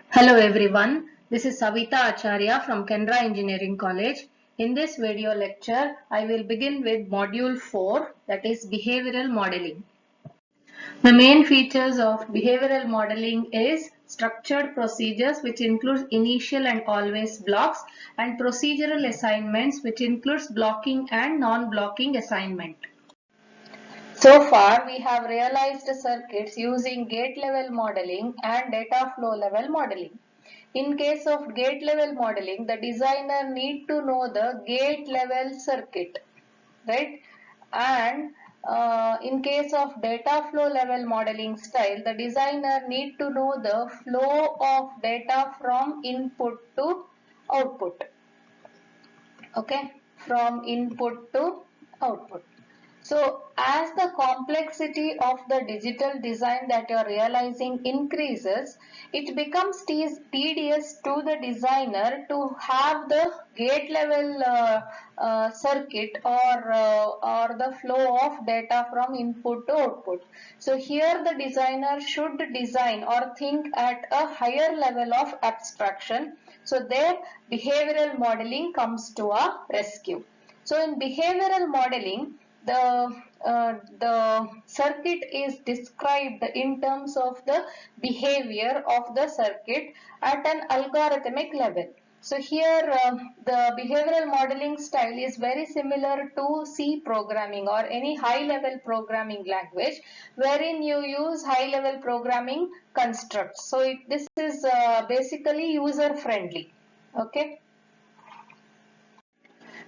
Hello everyone, this is Savita Acharya from Kendra Engineering College. In this video lecture, I will begin with Module 4, that is Behavioral Modeling. The main features of behavioral modeling is structured procedures, which includes initial and always blocks, and procedural assignments, which includes blocking and non-blocking assignment. So far, we have realized circuits using gate level modeling and data flow level modeling. In case of gate level modeling, the designer need to know the gate level circuit, right? And in case of data flow level modeling style, the designer need to know the flow of data from input to output. Okay, from input to output. So as the complexity of the digital design that you are realizing increases, it becomes tedious to the designer to have the gate level circuit or the flow of data from input to output. So here the designer should design or think at a higher level of abstraction. So there behavioral modeling comes to a rescue. So in behavioral modeling, the circuit is described in terms of the behavior of the circuit at an algorithmic level. So here the behavioral modeling style is very similar to C programming or any high level programming language, wherein you use high level programming constructs. So this is basically user friendly. Okay.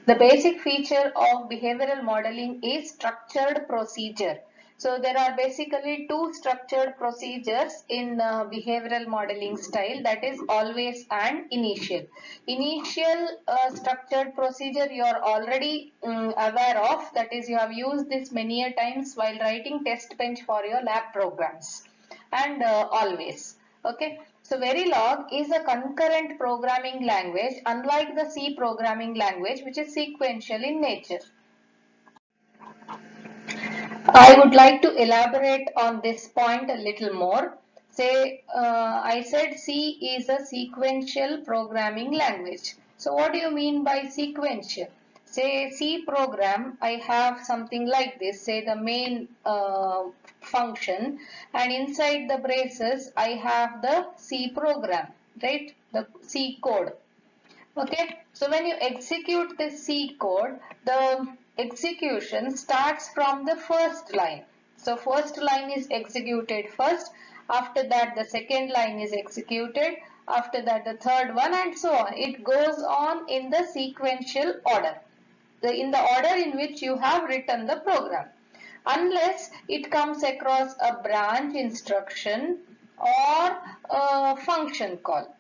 The basic feature of behavioral modeling is structured procedure. So there are basically two structured procedures in behavioral modeling style, that is always and initial. Initial structured procedure you are already aware of, that is you have used this many a times while writing test bench for your lab programs. And always. Okay. So Verilog is a concurrent programming language, unlike the C programming language, which is sequential in nature. I would like to elaborate on this point a little more. Say, I said C is a sequential programming language. So what do you mean by sequential? Say C program, I have something like this, say the main function, and inside the braces I have the C program, right? The C code. Okay, so when you execute the C code, the execution starts from the first line. So first line is executed first, after that the second line is executed, after that the third one, and so on. It goes on in the sequential order, in the order in which you have written the program, unless it comes across a branch instruction or a function call.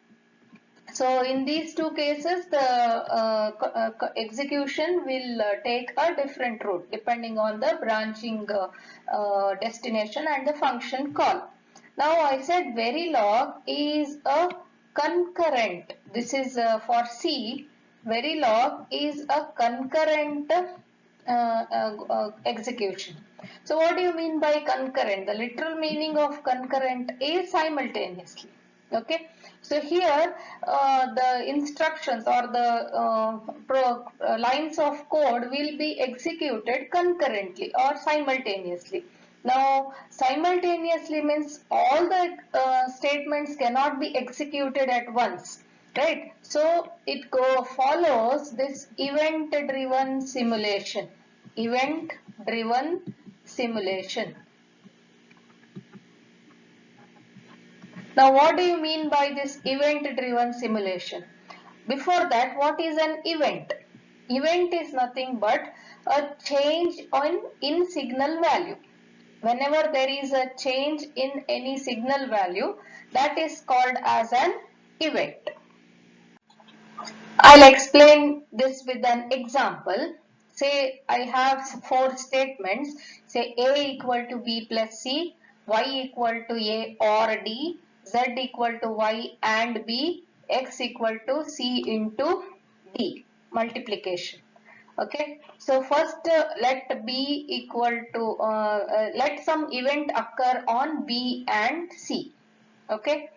So in these two cases, the execution will take a different route depending on the branching destination and the function call. Now I said Verilog is a concurrent. This is for C. Verilog is a concurrent execution. So what do you mean by concurrent? The literal meaning of concurrent is simultaneously. Okay, so here the instructions or the lines of code will be executed concurrently or simultaneously. Now simultaneously means all the statements cannot be executed at once, right? So it follows this event driven simulation. Event driven simulation. Now what do you mean by this event driven simulation? Before that, what is an event? Event is nothing but a change in signal value. Whenever there is a change in any signal value, that is called as an event. I'll explain this with an example. Say I have four statements. Say A equal to B plus C, Y equal to A or D, Z equal to Y and B, X equal to C into D, multiplication. Okay, so first let B equal to let some event occur on B and C. Okay,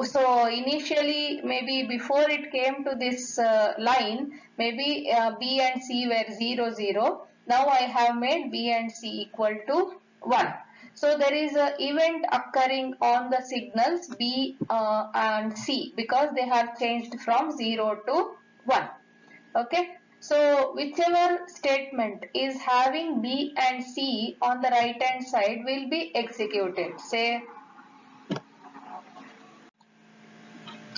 so initially maybe before it came to this line, maybe B and C were 0 0. Now I have made B and C equal to 1. So there is an event occurring on the signals B and C because they have changed from 0 to 1. Okay, so whichever statement is having B and C on the right hand side will be executed. Say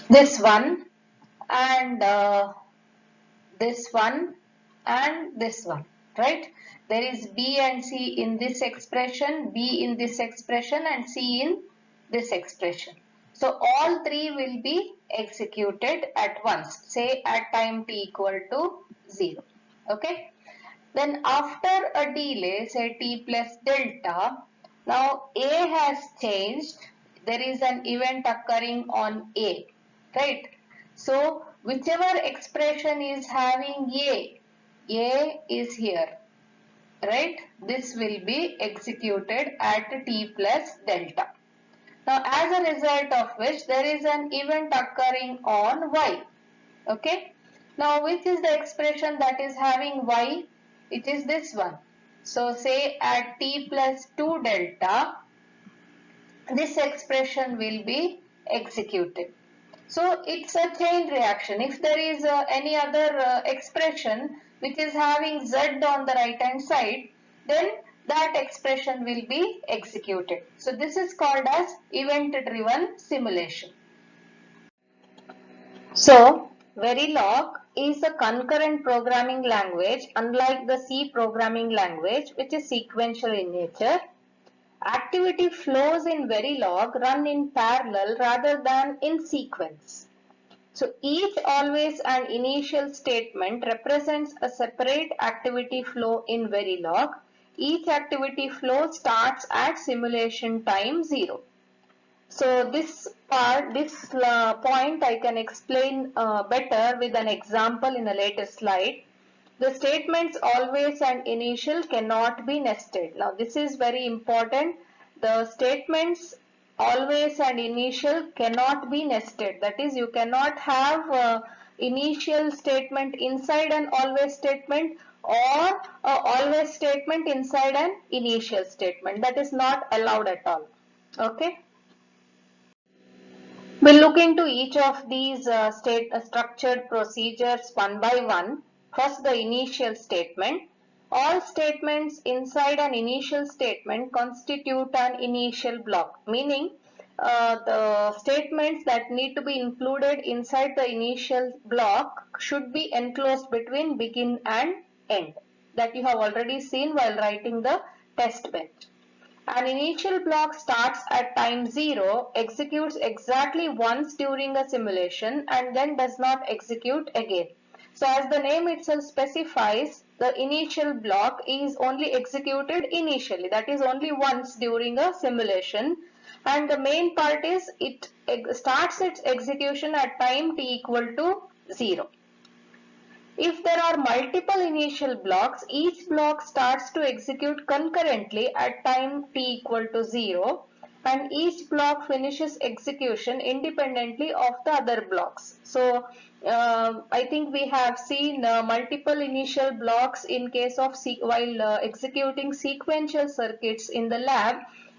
this one and this one and this one, right? There is B and C in this expression, B in this expression and C in this expression. So all three will be executed at once, say at time t equal to 0. Okay. Then after a delay, say t plus delta, now A has changed. There is an event occurring on A, right? So whichever expression is having A is here, right? This will be executed at t plus delta. Now as a result of which there is an event occurring on Y. Okay. Now which is the expression that is having Y? It is this one. So say at t plus 2 delta, this expression will be executed. So it's a chain reaction. If there is any other expression which is having Z on the right hand side, then that expression will be executed. So this is called as event driven simulation. So, Verilog is a concurrent programming language unlike the C programming language which is sequential in nature. Activity flows in Verilog run in parallel rather than in sequence. So each always and initial statement represents a separate activity flow in Verilog. Each activity flow starts at simulation time 0. So this point I can explain better with an example in a later slide. The statements always and initial cannot be nested. Now this is very important. The statements always and initial cannot be nested. That is, you cannot have initial statement inside an always statement or always statement inside an initial statement. That is not allowed at all. Okay. We'll look into each of these structured procedures one by one. First, the initial statement. All statements inside an initial statement constitute an initial block, meaning the statements that need to be included inside the initial block should be enclosed between begin and end. That you have already seen while writing the test bench. An initial block starts at time 0, executes exactly once during a simulation and then does not execute again. So as the name itself specifies, the initial block is only executed initially, that is only once during a simulation, and the main part is it starts its execution at time t equal to 0. If there are multiple initial blocks, each block starts to execute concurrently at time t equal to 0 and each block finishes execution independently of the other blocks. So, I think we have seen multiple initial blocks in case of while executing sequential circuits in the lab.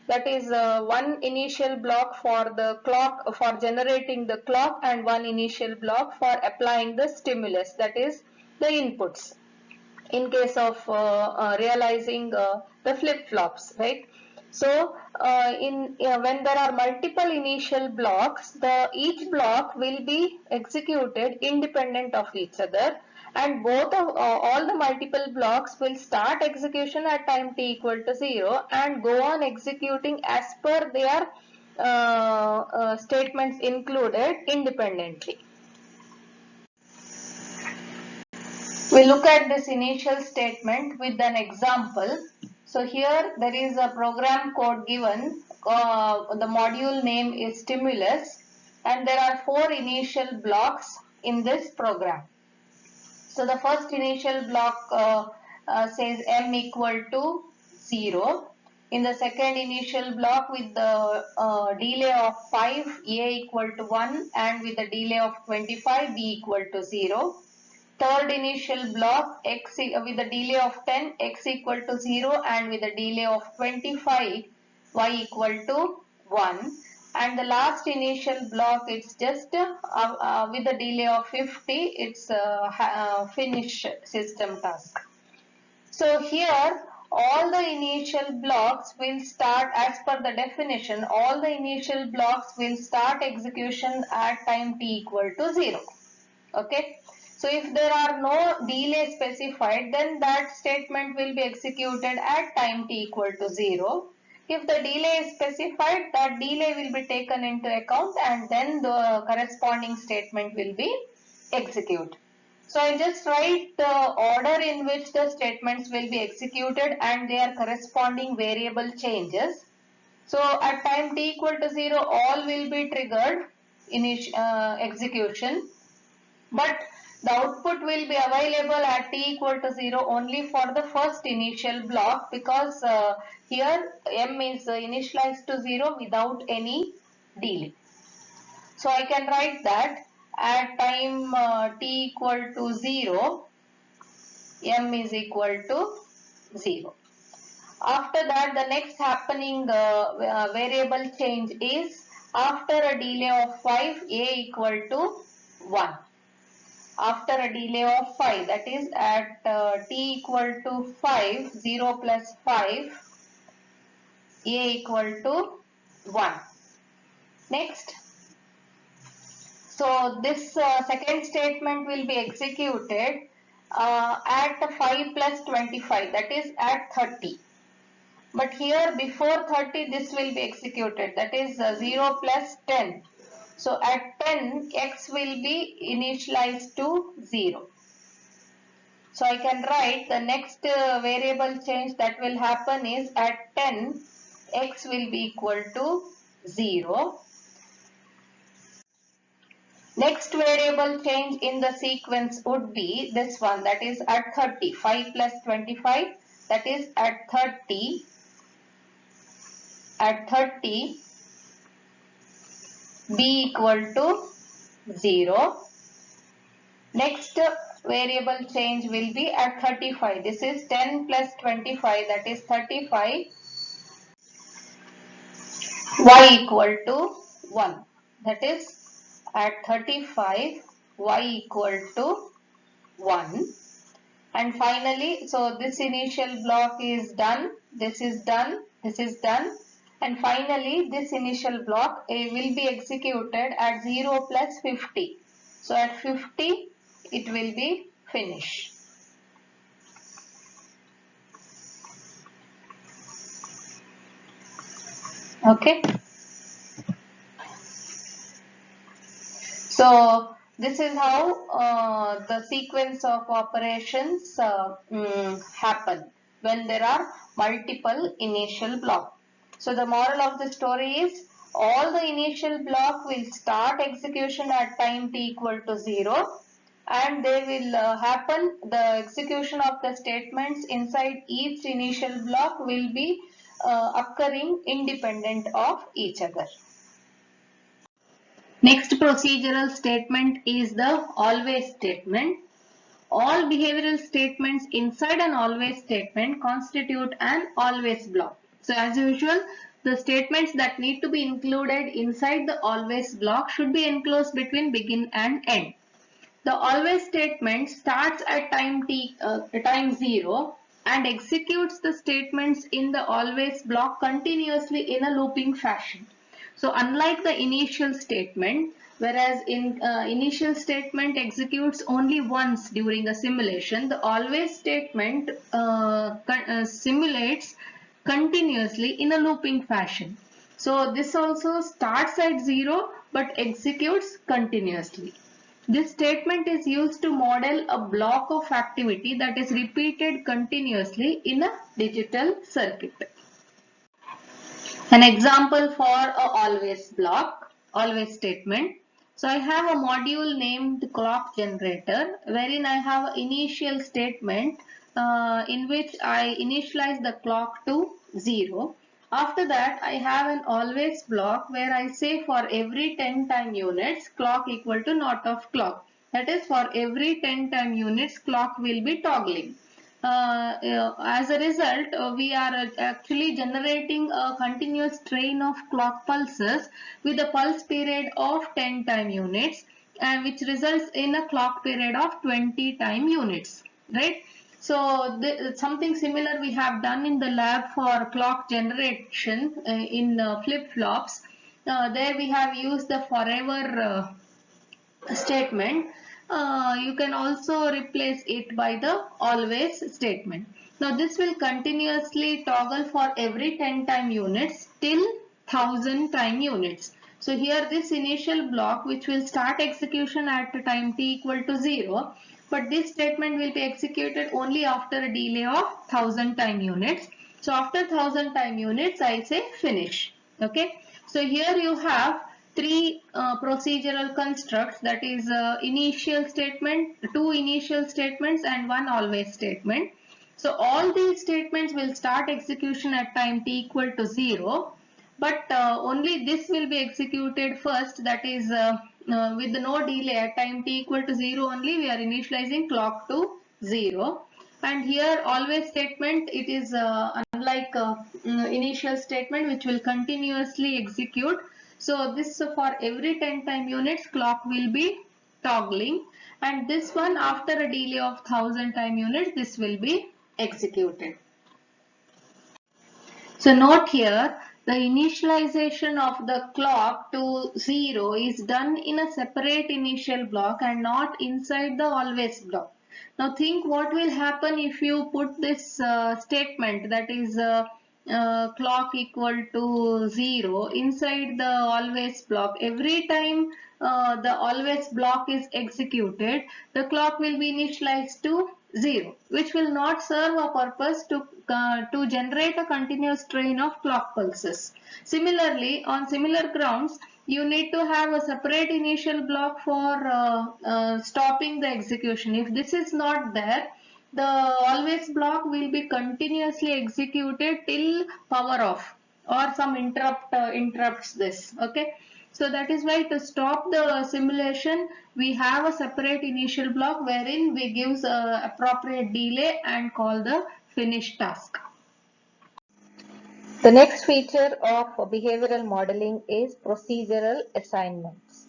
That is one initial block for the clock for generating the clock and one initial block for applying the stimulus, that is the inputs in case of realizing the flip-flops, right? So when there are multiple initial blocks, each block will be executed independent of each other, and both of all the multiple blocks will start execution at time t equal to 0 and go on executing as per their statements included independently. We look at this initial statement with an example. So here there is a program code given. The module name is stimulus and there are 4 initial blocks in this program. So the first initial block says m equal to 0. In the second initial block with the delay of 5, a equal to 1, and with the delay of 25, b equal to 0. Third initial block x with the delay of 10, x equal to 0, and with the delay of 25, y equal to 1. And the last initial block, it's just with the delay of 50, it's finish system task. So here all the initial blocks will start, as per the definition, all the initial blocks will start execution at time t equal to 0. Okay. So if there are no delay specified, then that statement will be executed at time t equal to 0. If the delay is specified, that delay will be taken into account and then the corresponding statement will be executed. So I just write the order in which the statements will be executed and their corresponding variable changes. So at time t equal to 0, all will be triggered in execution, but the output will be available at t equal to 0 only for the first initial block, because here m is initialized to 0 without any delay. So I can write that at time t equal to 0, m is equal to 0. After that, the next happening variable change is after a delay of 5, a equal to 1. After a delay of 5, that is at t equal to 5, 0 plus 5, a equal to 1. Next, so this second statement will be executed at 5 plus 25, that is at 30. But here before 30 this will be executed, that is 0 plus 10. So at 10 x will be initialized to 0. So I can write the next variable change that will happen is at 10 x will be equal to 0. Next variable change in the sequence would be this one, that is at 30, 5 plus 25, that is at 30 b equal to 0. Next variable change will be at 35. This is 10 plus 25, that is 35, y equal to 1. That is at 35 y equal to 1. And finally, so this initial block is done, this is done, this is done, and finally this initial block will be executed at 0 plus 50. So at 50 it will be finished. Okay. So this is how the sequence of operations happen when there are multiple initial blocks. So the moral of the story is all the initial block will start execution at time t equal to 0, and they will happen, the execution of the statements inside each initial block will be occurring independent of each other. Next procedural statement is the always statement. All behavioral statements inside an always statement constitute an always block. So as usual, the statements that need to be included inside the always block should be enclosed between begin and end. The always statement starts at time 0 and executes the statements in the always block continuously in a looping fashion. So unlike the initial statement, whereas in initial statement executes only once during a simulation, the always statement simulates continuously in a looping fashion. So this also starts at 0 but executes continuously. This statement is used to model a block of activity that is repeated continuously in a digital circuit. An example for a always block, always statement. So I have a module named clock generator, wherein I have an initial statement in which I initialize the clock to 0. After that, I have an always block where I say for every 10 time units clock equal to naught of clock. That is, for every 10 time units clock will be toggling. As a result, we are actually generating a continuous train of clock pulses with a pulse period of 10 time units, and which results in a clock period of 20 time units, right? So something similar we have done in the lab for clock generation in flip-flops. There we have used the forever statement. You can also replace it by the always statement. Now this will continuously toggle for every 10 time units till 1000 time units. So here this initial block which will start execution at time t equal to 0, but this statement will be executed only after a delay of 1000 time units. So after 1000 time units I say finish. Okay. So here you have three procedural constructs, that is initial statement, two initial statements and one always statement. So all these statements will start execution at time t equal to 0, but only this will be executed first, that is with no delay at time t equal to 0 only we are initializing clock to 0. And here always statement, it is unlike initial statement which will continuously execute. So this for every 10 time units clock will be toggling, and this one after a delay of 1000 time units this will be executed. So note here, the initialization of the clock to 0 is done in a separate initial block and not inside the always block. Now think what will happen if you put this statement, that is clock equal to 0 inside the always block. Every time the always block is executed, the clock will be initialized to 0, which will not serve a purpose to generate a continuous train of clock pulses. Similarly, on similar grounds, you need to have a separate initial block for stopping the execution. If this is not there, the always block will be continuously executed till power off or some interrupt interrupts this. Okay. So that is why to stop the simulation, we have a separate initial block wherein we give appropriate delay and call the finish task. The next feature of behavioral modeling is procedural assignments.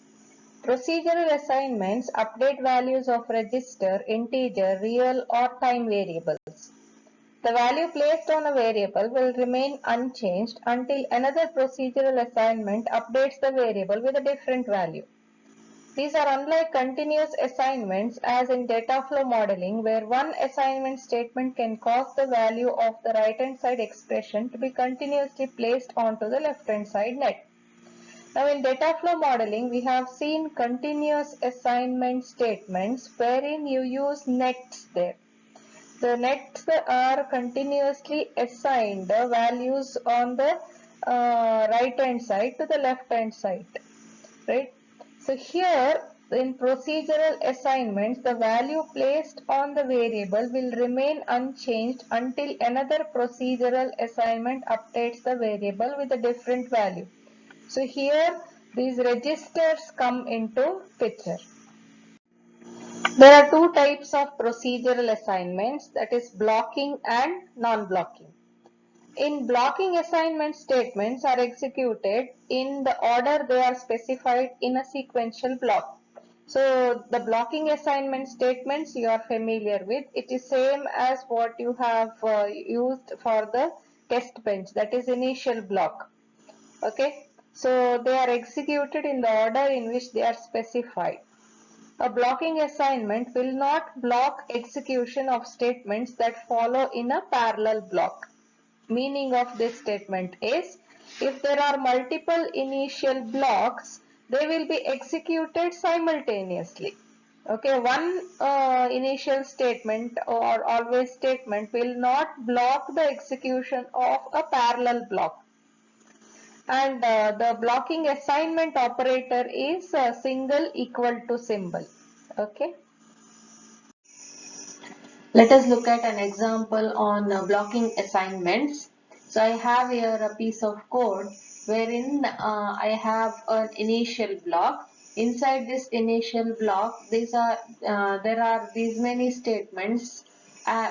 Procedural assignments update values of register, integer, real or time variables. The value placed on a variable will remain unchanged until another procedural assignment updates the variable with a different value. These are unlike continuous assignments as in data flow modeling, where one assignment statement can cause the value of the right-hand side expression to be continuously placed onto the left-hand side net. Now in data flow modeling, we have seen continuous assignment statements wherein you use nets there. The nets are continuously assigned the values on the right hand side to the left hand side, right? So here in procedural assignments, the value placed on the variable will remain unchanged until another procedural assignment updates the variable with a different value. So here these registers come into picture. There are two types of procedural assignments, that is blocking and non-blocking. In blocking, assignment statements are executed in the order they are specified in a sequential block. So the blocking assignment statements you are familiar with, it is same as what you have used for the test bench, that is initial block. Okay, so they are executed in the order in which they are specified. A blocking assignment will not block execution of statements that follow in a parallel block. Meaning of this statement is, if there are multiple initial blocks, they will be executed simultaneously. Okay, one initial statement or always statement will not block the execution of a parallel block. and the blocking assignment operator is single equal to symbol. Okay. Let us look at an example on blocking assignments. So I have here a piece of code wherein I have an initial block. Inside this initial block, there are these many statements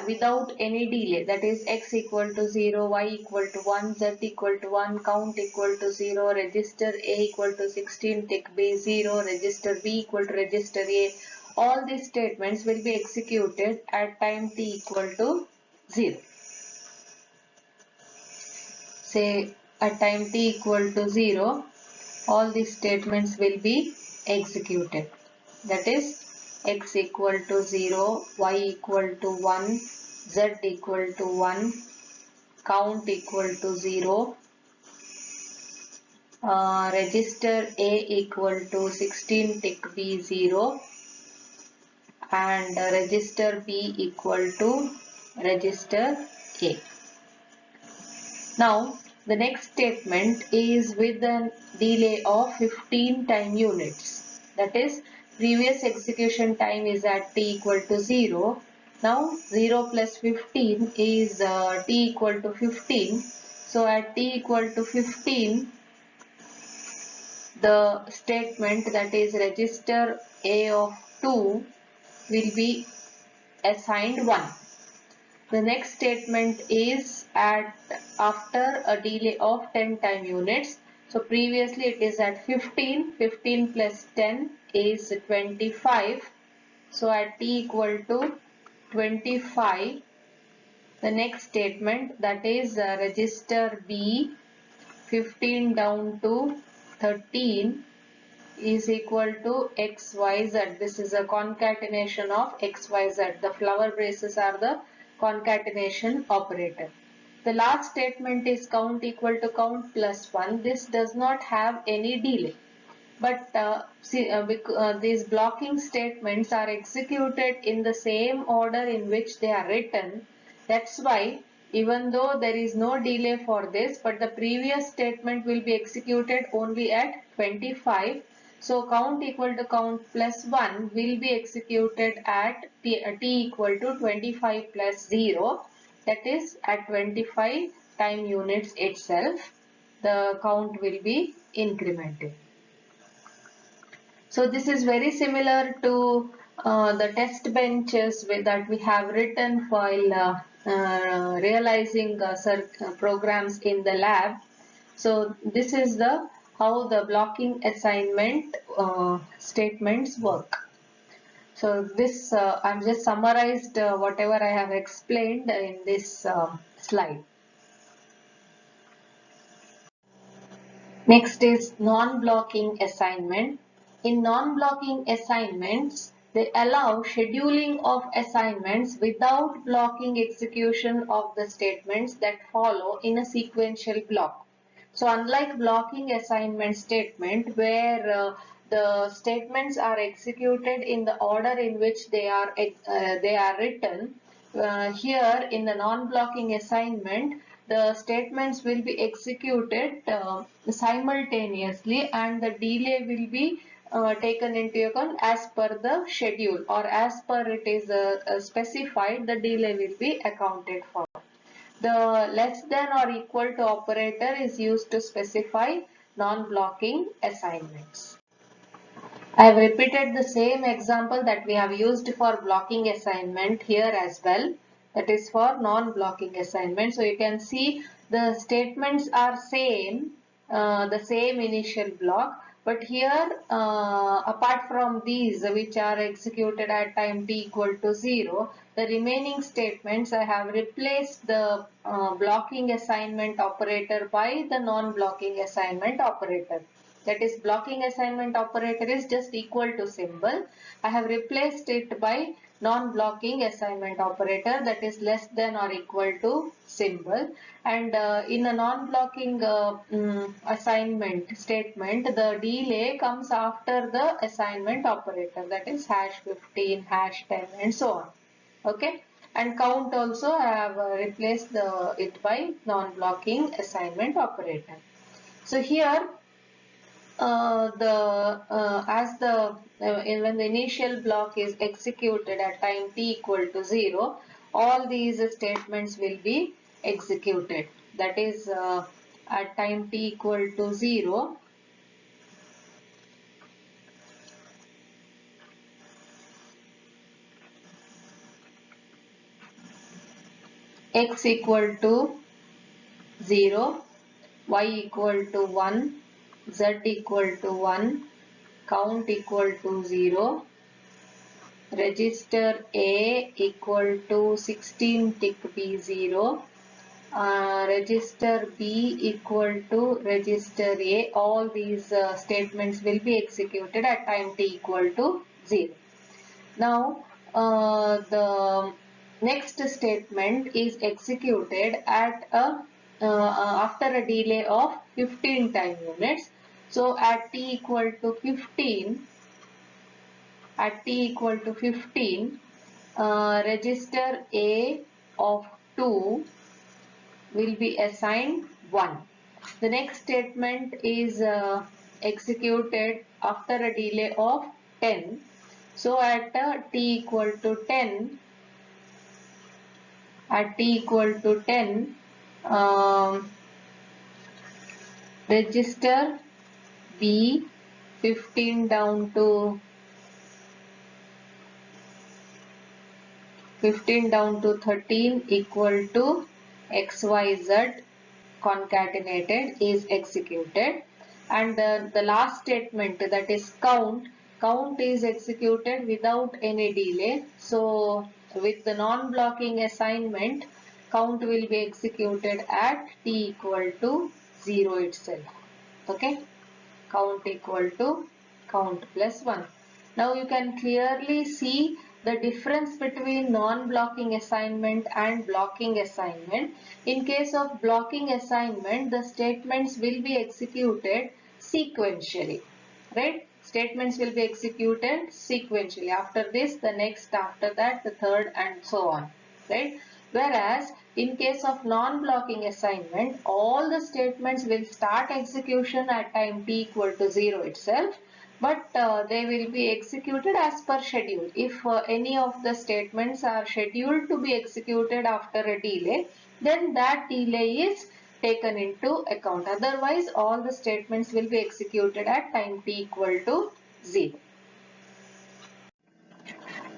without any delay. That is x equal to 0, y equal to 1, z equal to 1, count equal to 0, register A equal to 16, tick B 0, register B equal to register A. All these statements will be executed at time t equal to 0. Say at time t equal to 0, all these statements will be executed. That is x equal to 0, y equal to 1, z equal to 1, count equal to 0, register A equal to 16, tick B 0, and register B equal to register A. Now the next statement is with a delay of 15 time units. That is, previous execution time is at t equal to 0. Now 0 plus 15 is t equal to 15. So at t equal to 15, the statement, that is register A of 2, will be assigned 1. The next statement is at after a delay of 10 time units. So previously it is at 15. 15 plus 10 is 25. So at t equal to 25, the next statement, that is register B 15 down to 13 is equal to XYZ. This is a concatenation of XYZ. The flower braces are the concatenation operator. The last statement is count equal to count plus 1. This does not have any delay. But these blocking statements are executed in the same order in which they are written. That's why even though there is no delay for this, but the previous statement will be executed only at 25. So count equal to count plus 1 will be executed at t equal to 25 plus 0. That is at 25 time units itself. The count will be incremented. So this is very similar to the test benches that we have written while realizing programs in the lab. So this is the how the blocking assignment statements work. So this I've just summarized whatever I have explained in this slide. Next is non-blocking assignment. In non-blocking assignments, they allow scheduling of assignments without blocking execution of the statements that follow in a sequential block. So unlike blocking assignment statement where the statements are executed in the order in which they are written, here in the non-blocking assignment, the statements will be executed simultaneously and the delay will be taken into account as per the schedule, or as per it is specified, the delay will be accounted for. The less than or equal to operator is used to specify non-blocking assignments. I have repeated the same example that we have used for blocking assignment here as well. That is for non-blocking assignment. So you can see the statements are same, the same initial block. But here, apart from these which are executed at time t equal to 0, the remaining statements I have replaced the blocking assignment operator by the non-blocking assignment operator. That is, blocking assignment operator is just equal to symbol. I have replaced it by non-blocking assignment operator, that is less than or equal to symbol. And in a non-blocking assignment statement, the delay comes after the assignment operator, that is hash 15, hash 10 and so on. Okay. And count also I have replaced it by non-blocking assignment operator. So here when the initial block is executed at time t equal to 0, all these statements will be executed. That is at time t equal to 0, x equal to 0, y equal to 1, z equal to 1, count equal to 0, register A equal to 16 tick B0, register B equal to register A. All these statements will be executed at time t equal to 0. Now the next statement is executed at after a delay of 15 time units. So at t equal to 15, register A of 2 will be assigned 1. The next statement is executed after a delay of 10. So at t equal to 10, register B 15 down to 13 equal to XYZ concatenated is executed, and the last statement, that is count is executed without any delay. So with the non-blocking assignment, count will be executed at t equal to 0 itself. Okay, count equal to count plus 1. Now you can clearly see the difference between non-blocking assignment and blocking assignment. In case of blocking assignment, the statements will be executed sequentially, right? Statements will be executed sequentially. After this, the next, after that, the third, and so on, right? Whereas in case of non-blocking assignment, all the statements will start execution at time t equal to 0 itself, but they will be executed as per schedule. If any of the statements are scheduled to be executed after a delay, then that delay is taken into account. Otherwise, all the statements will be executed at time t equal to 0.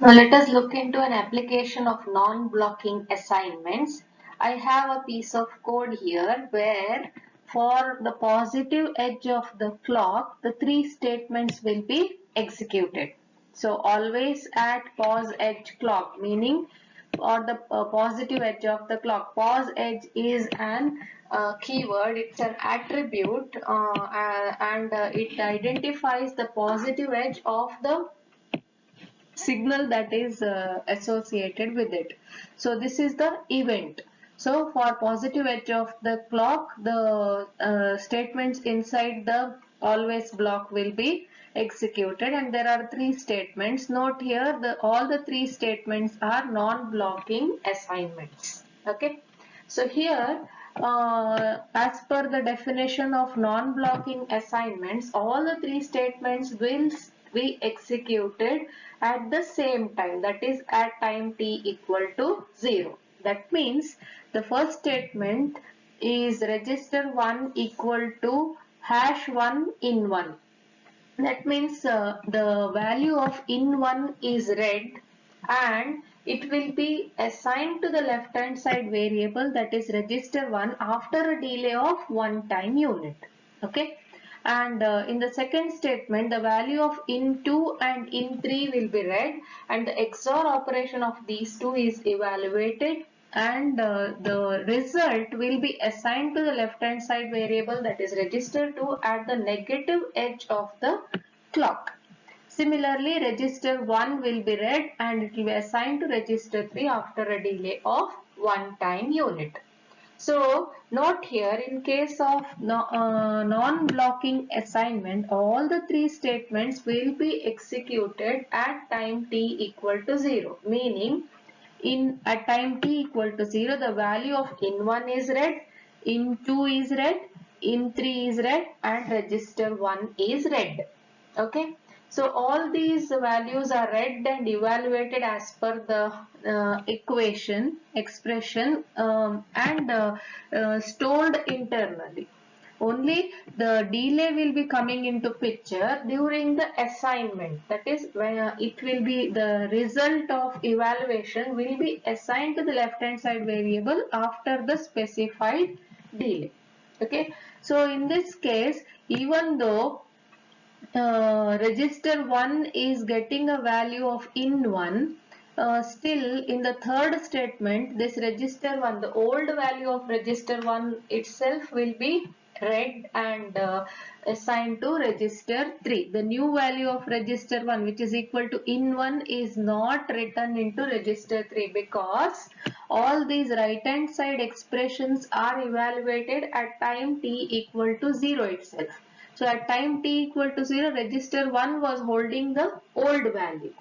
Now let us look into an application of non-blocking assignments. I have a piece of code here where for the positive edge of the clock, the three statements will be executed. So always at pause edge clock, meaning or the positive edge of the clock. Pause edge is an keyword, it's an attribute and it identifies the positive edge of the signal that is associated with it. So this is the event. So for positive edge of the clock, the statements inside the always block will be executed, and there are three statements. Note here all the three statements are non-blocking assignments. Okay. So here as per the definition of non-blocking assignments, all the three statements will be executed at the same time, that is at time t equal to 0. That means the first statement is register 1 equal to #1 in 1. That means the value of in1 is read and it will be assigned to the left hand side variable, that is register 1, after a delay of 1 time unit. Okay. And in the second statement, the value of in2 and in3 will be read and the XOR operation of these two is evaluated, and the result will be assigned to the left hand side variable, that is register 2, at the negative edge of the clock. Similarly, register 1 will be read and it will be assigned to register 3 after a delay of 1 time unit. So note here, in case of non-blocking assignment, all the three statements will be executed at time t equal to 0, meaning at time t equal to 0, the value of in1 is read, in2 is read, in3 is red and register 1 is red. Okay. So all these values are read and evaluated as per the expression and stored internally. Only the delay will be coming into picture during the assignment. That is when it will be the result of evaluation will be assigned to the left hand side variable after the specified delay. Okay. So in this case, even though register 1 is getting a value of in1, still in the third statement this register 1, the old value of register 1 itself will be read and assigned to register 3. The new value of register 1 which is equal to in1 is not written into register 3 because all these right hand side expressions are evaluated at time t equal to 0 itself. So at time t equal to 0, register 1 was holding the old value,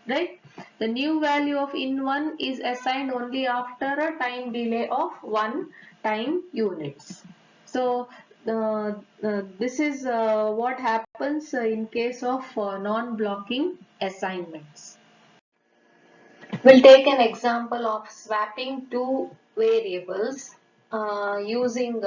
right? The new value of in1 is assigned only after a time delay of 1 time units. So this is what happens in case of non-blocking assignments. We'll take an example of swapping two variables using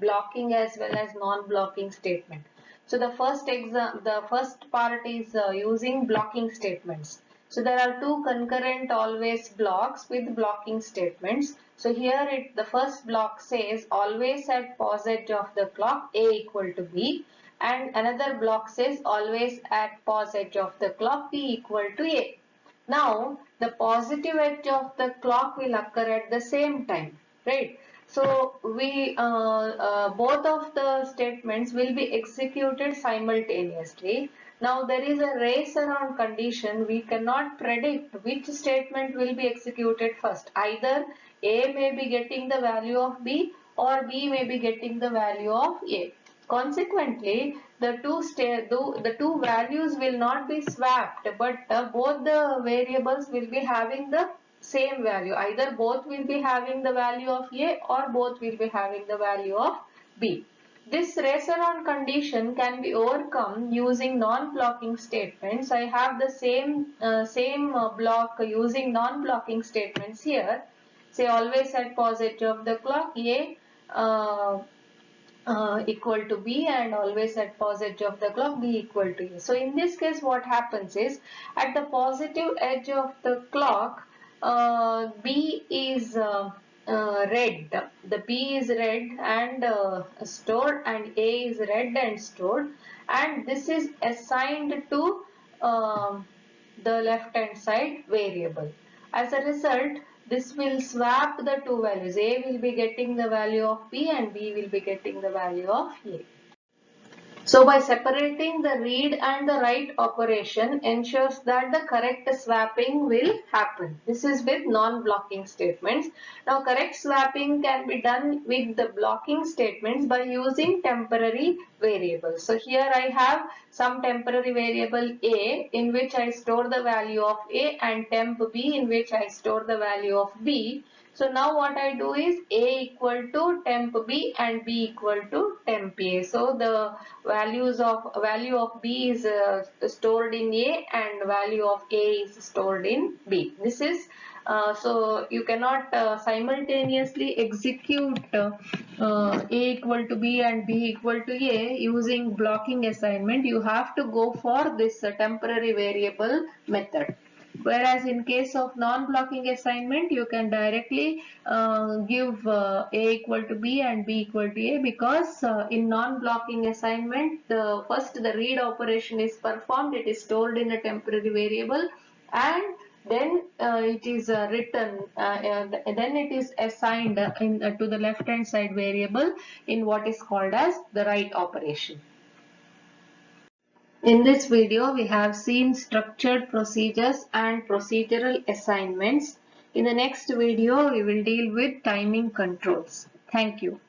blocking as well as non-blocking statement. So the first part is using blocking statements. So there are two concurrent always blocks with blocking statements. So here the first block says always at pause edge of the clock A equal to B, and another block says always at pause edge of the clock B equal to A. Now, the positive edge of the clock will occur at the same time, right? So, both of the statements will be executed simultaneously. Now, there is a race around condition. We cannot predict which statement will be executed first. Either A may be getting the value of B or B may be getting the value of A. Consequently, the two values will not be swapped, but both the variables will be having the same value. Either both will be having the value of A or both will be having the value of B. This race around condition can be overcome using non-blocking statements. I have the same block using non-blocking statements here. Say always at pause edge of the clock A equal to B, and always at pause edge of the clock B equal to A. So in this case what happens is at the positive edge of the clock B is red. The B is red and stored, and A is red and stored, and this is assigned to the left hand side variable. As a result, this will swap the two values. A will be getting the value of B and B will be getting the value of A. So by separating the read and the write operation ensures that the correct swapping will happen. This is with non-blocking statements. Now correct swapping can be done with the blocking statements by using temporary variables. So here I have some temporary variable A in which I store the value of A and temp B in which I store the value of B. So now what I do is A equal to temp B and B equal to temp A. So the value of B is stored in A and value of A is stored in B. This is so you cannot simultaneously execute A equal to B and B equal to A using blocking assignment. You have to go for this temporary variable method. Whereas in case of non-blocking assignment, you can directly give A equal to B and B equal to A, because in non-blocking assignment, the read operation is performed, it is stored in a temporary variable, and then it is written, then it is assigned to the left hand side variable in what is called as the write operation. In this video, we have seen structured procedures and procedural assignments. In the next video, we will deal with timing controls. Thank you.